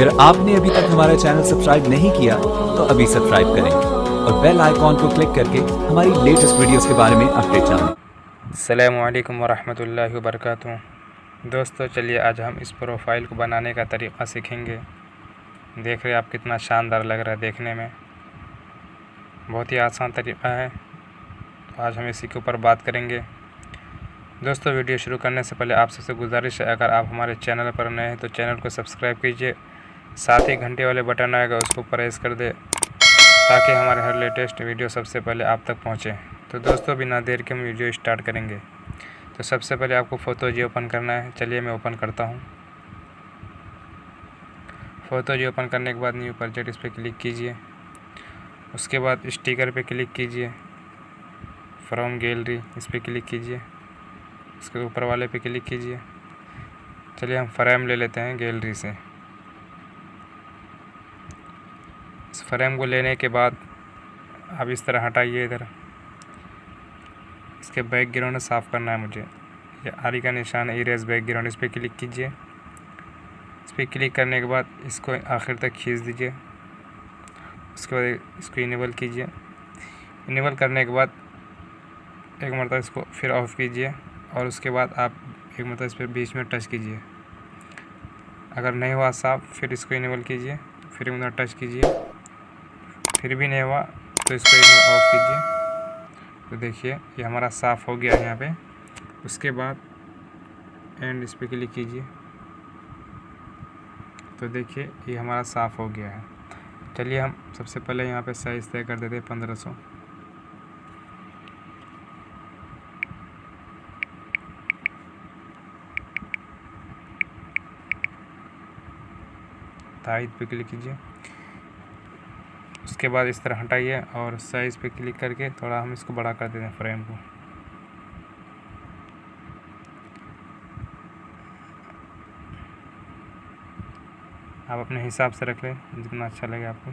अगर आपने अभी तक हमारा चैनल सब्सक्राइब नहीं किया तो अभी सब्सक्राइब करें और बेल आइकॉन को क्लिक करके हमारी लेटेस्ट वीडियोस के बारे में अपडेट जानें। अस्सलामु अलैकुम वरहमतुल्लाहि वबरकातुहू। दोस्तों चलिए आज हम इस प्रोफाइल को बनाने का तरीक़ा सीखेंगे। देख रहे हैं आप कितना शानदार लग रहा है देखने में, बहुत ही आसान तरीक़ा है। तो आज हम इसी के ऊपर बात करेंगे। दोस्तों वीडियो शुरू करने से पहले आप सबसे गुजारिश है, अगर आप हमारे चैनल पर नए हैं तो चैनल को सब्सक्राइब कीजिए, साथ ही घंटे वाले बटन आएगा उसको प्रेस कर दे ताकि हमारे हर लेटेस्ट वीडियो सबसे पहले आप तक पहुंचे। तो दोस्तों बिना देर के हम वीडियो स्टार्ट करेंगे। तो सबसे पहले आपको फ़ोटो जी ओपन करना है। चलिए मैं ओपन करता हूं। फ़ोटो जी ओपन करने के बाद न्यू प्रोजेक्ट इस पर क्लिक कीजिए। उसके बाद स्टिकर पे क्लिक कीजिए, फ्रॉम गैलरी इस पर क्लिक कीजिए, इसके ऊपर वाले पे क्लिक कीजिए। चलिए हम फ्रेम ले लेते हैं गैलरी से। इस फ्रेम को लेने के बाद आप इस तरह हटाइए इधर। इसके बैकग्राउंड साफ़ करना है मुझे। ये आरी का निशान है, इरेज बैकग्राउंड, इस पर क्लिक कीजिए। इस पर क्लिक करने के बाद इसको आखिर तक खींच दीजिए। उसके बाद इसको इनेबल कीजिए। इनेबल करने के बाद एक मरतबा इसको फिर ऑफ़ कीजिए और उसके बाद आप एक मरतबा इस पर बीच में टच कीजिए। अगर नहीं हुआ साफ़ फिर इसको इनेबल कीजिए, फिर एक मरतबा टच कीजिए, फिर भी नहीं हुआ तो इसको एक बार ऑफ़ कीजिए। तो देखिए ये हमारा साफ़ हो गया है यहाँ पे। उसके बाद एंड इस पर क्लिक कीजिए। तो देखिए ये हमारा साफ़ हो गया है। चलिए हम सबसे पहले यहाँ पे साइज़ तय कर देते हैं 1500। ताईद पे क्लिक कीजिए। उसके बाद इस तरह हटाइए और साइज़ पे क्लिक करके थोड़ा हम इसको बड़ा कर देते हैं फ्रेम को। आप अपने हिसाब से रख लें जितना अच्छा लगे आपको।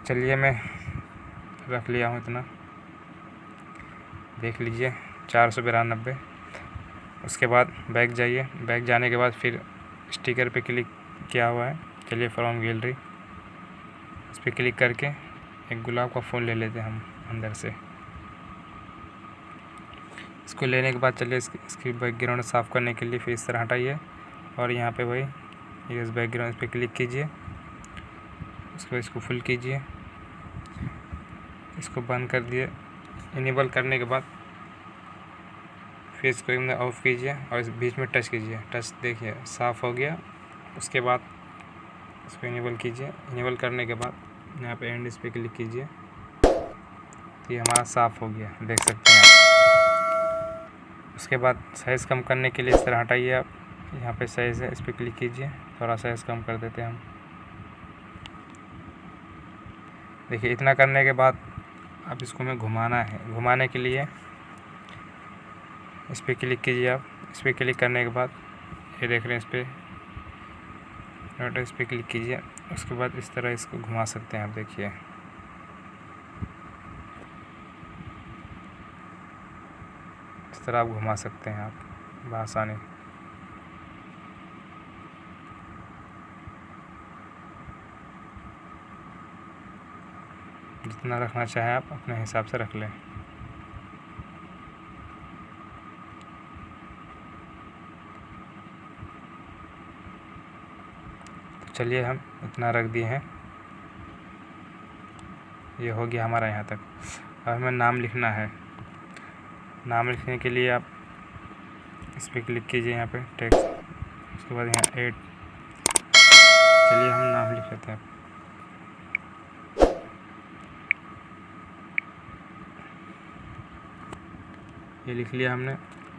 चलिए मैं रख लिया हूँ इतना, देख लीजिए 492। उसके बाद बैक जाइए। बैक जाने के बाद फिर स्टिकर पे क्लिक किया हुआ है। चलिए फ्रॉम गैलरी इस पर क्लिक करके एक गुलाब का फूल ले लेते हैं हम अंदर से। इसको लेने के बाद चलिए इसकी बैकग्राउंड साफ़ करने के लिए फिर इस तरह हटाइए और यहाँ पे वही इस बैकग्राउंड पे क्लिक कीजिए। उसके बाद इसको फुल कीजिए, इसको बंद कर दिए। इनेबल करने के बाद फिर इसको एकदम ऑफ़ कीजिए और इस बीच में टच कीजिए। टच देखिए साफ़ हो गया। उसके बाद इसको इनेबल कीजिए। इनेबल करने के बाद यहाँ पे एंड इस पर क्लिक कीजिए। तो ये हमारा साफ़ हो गया, देख सकते हैं आप। उसके बाद साइज़ कम करने के लिए इस तरह हटाइए आप। यहाँ पे साइज़ है, इस पर क्लिक कीजिए, थोड़ा साइज़ कम कर देते हैं हम। देखिए इतना करने के बाद अब इसको हमें घुमाना है। घुमाने के लिए इस पर क्लिक कीजिए आप। इस पर क्लिक करने के बाद ये देख रहे हैं इस पर क्लिक कीजिए। उसके बाद इस तरह इसको घुमा सकते हैं आप। देखिए इस तरह आप घुमा सकते हैं आप बआसानी। जितना रखना चाहें आप अपने हिसाब से रख लें। चलिए हम इतना रख दिए हैं, ये हो गया हमारा यहाँ तक। अब हमें नाम लिखना है। नाम लिखने के लिए आप इस पर क्लिक कीजिए, यहाँ पे टेक्स्ट, उसके बाद यहाँ ऐड। चलिए हम नाम लिख लेते हैं। ये लिख लिया हमने।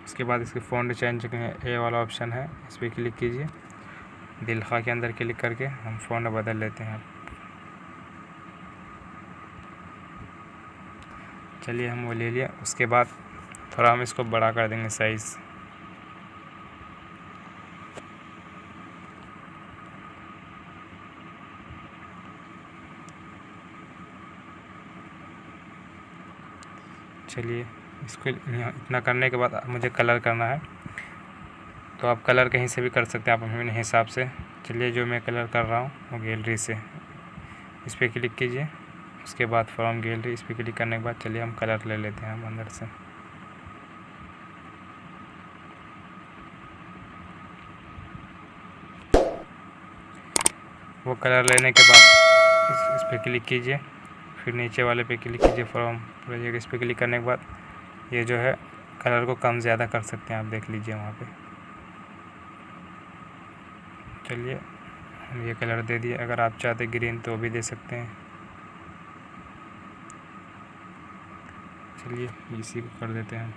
उसके बाद इसके फ़ॉन्ट चेंज करके ए वाला ऑप्शन है, इस पर क्लिक कीजिए। दिलखा के अंदर क्लिक करके हम फ़ॉन्ट बदल लेते हैं। चलिए हम वो ले लिया। उसके बाद थोड़ा हम इसको बड़ा कर देंगे साइज़। चलिए इसको इतना करने के बाद मुझे कलर करना है, तो आप कलर कहीं से भी कर सकते हैं आप अपने हिसाब से। चलिए जो मैं कलर कर रहा हूँ वो गैलरी से, इस पर क्लिक कीजिए। उसके बाद फ्रॉम गैलरी, इस पर क्लिक करने के बाद चलिए हम कलर ले लेते हैं हम अंदर से। वो कलर लेने के बाद इस पर क्लिक कीजिए, फिर नीचे वाले पे क्लिक कीजिए फ्रॉम प्रोजेक्ट। इस पर क्लिक करने के बाद ये जो है कलर को कम ज़्यादा कर सकते हैं, आप देख लीजिए वहाँ पे। चलिए हम ये कलर दे दिए, अगर आप चाहते ग्रीन तो भी दे सकते हैं। चलिए इसी को कर देते हैं।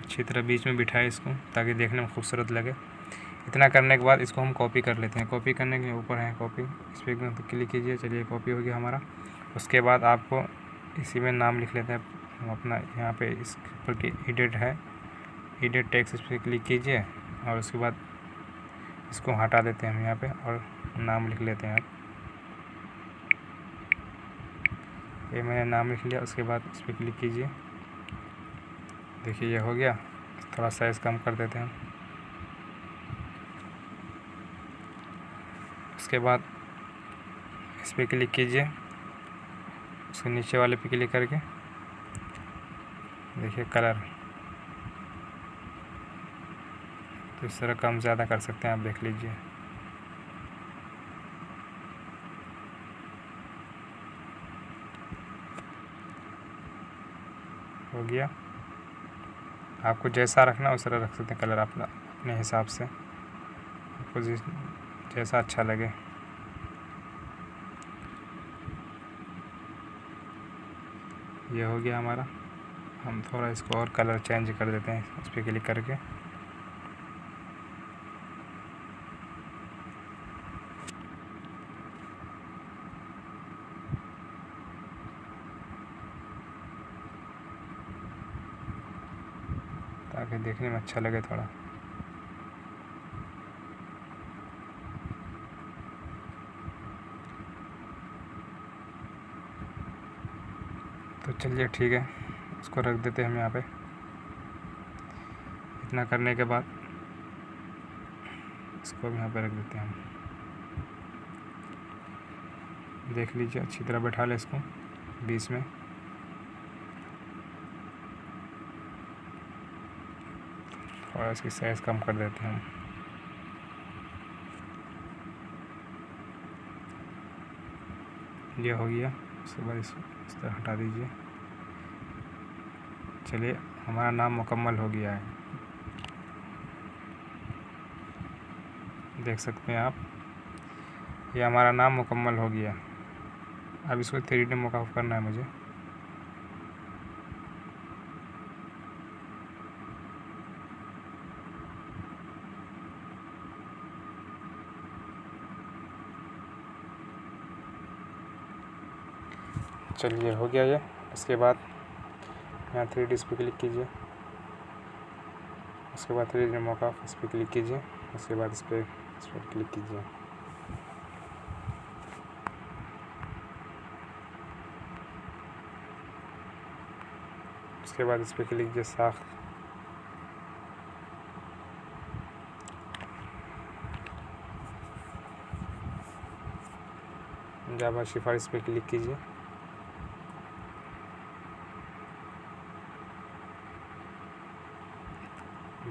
अच्छी तरह बीच में बिठाए इसको ताकि देखने में खूबसूरत लगे। इतना करने के बाद इसको हम कॉपी कर लेते हैं। कॉपी करने के ऊपर है कॉपी, इस पर तो क्लिक कीजिए। चलिए कॉपी हो गया हमारा। उसके बाद आपको इसी में नाम लिख लेते हैं हम अपना। यहाँ पे इस पर की एडिट है, एडिट टेक्स्ट, इस पर क्लिक कीजिए और उसके बाद इसको हटा देते हैं हम यहाँ पे और नाम लिख लेते हैं। ये मैंने नाम लिख लिया। उसके बाद इस पर क्लिक कीजिए। देखिए ये हो गया। थोड़ा साइज़ कम कर देते हैं। उसके बाद इस पर क्लिक कीजिए, उसके नीचे वाले पे क्लिक करके देखिए कलर, तो इस तरह कम ज़्यादा कर सकते हैं, आप देख लीजिए। हो गया। आपको जैसा रखना उस तरह रख सकते हैं कलर अपने हिसाब से, आपको जैसा अच्छा लगे। ये हो गया हमारा। हम थोड़ा इसको और कलर चेंज कर देते हैं, इस पर क्लिक करके। ताकि देखने में अच्छा लगे थोड़ा। तो चलिए ठीक है, इसको रख देते हैं हम यहाँ पे। इतना करने के बाद इसको भी यहाँ पे रख देते हैं हम। देख लीजिए अच्छी तरह बैठा ले इसको बीच में। थोड़ा इसकी साइज़ कम कर देते हैं हम। ये हो गया। उसके बाद इसको इस तरह हटा दीजिए। चलिए हमारा नाम मुकम्मल हो गया है, देख सकते हैं आप। ये हमारा नाम मुकम्मल हो गया। अब इसको 3D मॉकअप करना है मुझे। चलिए हो गया ये। इसके बाद यहाँ 3D इस पर क्लिक कीजिए। उसके बाद 3D मॉकअप इस पर क्लिक कीजिए। उसके बाद इस पर क्लिक कीजिए। उसके बाद इस पर क्लिक कीजिए साख्त। जावा सिफारिश पे क्लिक कीजिए।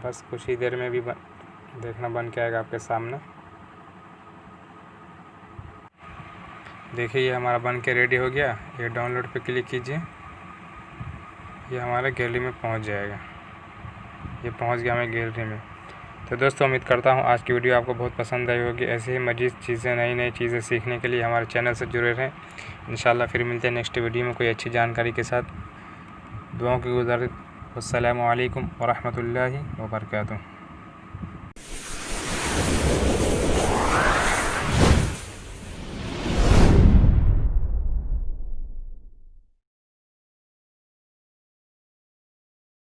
बस कुछ ही देर में भी देखना बन के आएगा आपके सामने। देखिए ये हमारा बन के रेडी हो गया। ये डाउनलोड पे क्लिक कीजिए, ये हमारे गैलरी में पहुंच जाएगा। ये पहुंच गया हमारी गैलरी में। तो दोस्तों उम्मीद करता हूं आज की वीडियो आपको बहुत पसंद आई होगी। ऐसे ही मज़ीद चीज़ें, नई चीज़ें सीखने के लिए हमारे चैनल से जुड़े रहें। इंशाल्लाह फिर मिलते हैं नेक्स्ट वीडियो में कोई अच्छी जानकारी के साथ। दुआओं की गुज़ारिश। अस्सलामु अलैकुम व रहमतुल्लाहि व बरकातुहू।